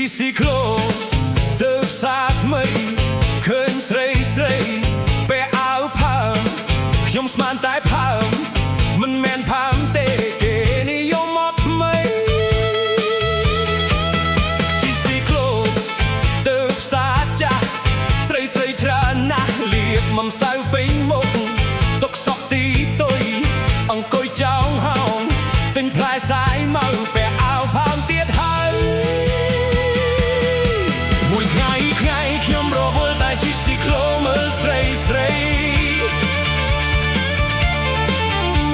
ជីស៊ីក្លូទៅផ្សារថ្មីឃើញស្រីពេលអាវផើមខ្ញុំស្មានតែផើមមិនមែនផើមទេគេនិយមមកថ្មីជីស៊ីក្លូទៅផ្សារចាស់ស្រីច្រើនណាស់លៀបមិនសូវពេញមុខទុកសក់ទីទុយអង្គុយចောင်းហោងទិញផ្លែសាយមកពេលអាវផើមទៀតហើយមួយថ្ងៃខ្ញុំរវល់តែជីស៊ីក្លូមើលស្រី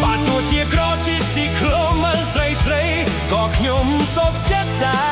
បានទោះជាក្រជីស៊ីក្លូមើលស្រីក៏ខ្ញុំសុខចិត្តដែរ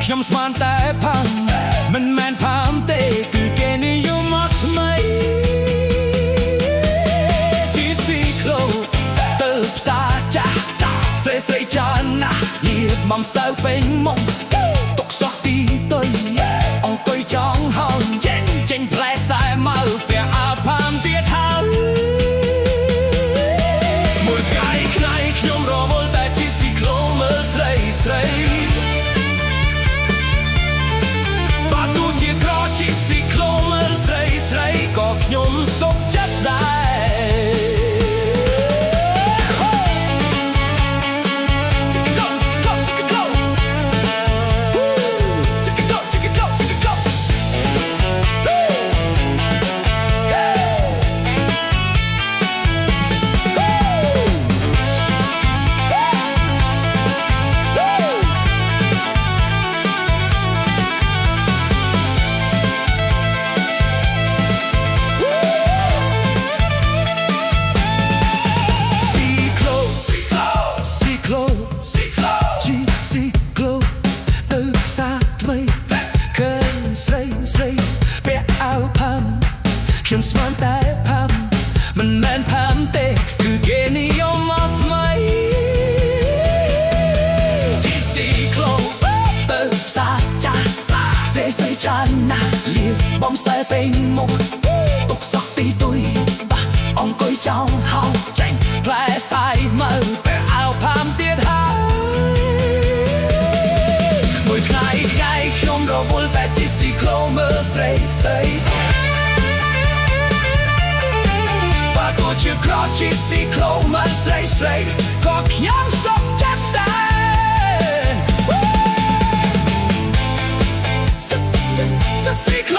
ខ្ញុំស្មានតែផើមមិនមែនផើមទេគឺគេនិយមមកថ្មីជីស៊ីក្លូទៅផ្សារចាស់ស្រីច្រើនណាស់លៀបមិនសូវពេញមុខទុកសក់ទីទុយអង្គុយចောင်းហោងចេញផ្លែសាយមកពេលអាវផើមទៀតហើយមួយថ្ងៃខ្ញុំរវល់តែជីស៊ីក្លូមើលស្រីជីស៊ីក្លូមើលស្រីក៏ខ្ញុំសុខចិត្តដែរខ្ញុំស្មានតែផើមមិនមែនផើមទេគឺគេនិយមមកថ្មីជីស៊ីក្លូទៅផ្សារចាស់ស្រីច្រើនណាស់លៀបបំសែពេញមុខទុកសក់ទីទុយអង្គុយចောင်းហោងចេញផ្លែសាយមកពេលអាវផើមទៀតហើយមួយថ្ងៃខ្ញុំរវល់តែជីស៊ីក្លូមើលស្រីទោះជាក្រជីស៊ីក្លូមើលស្រីក៏ខ្ញុំសុខចិត្តដែរស៊ីក្លូ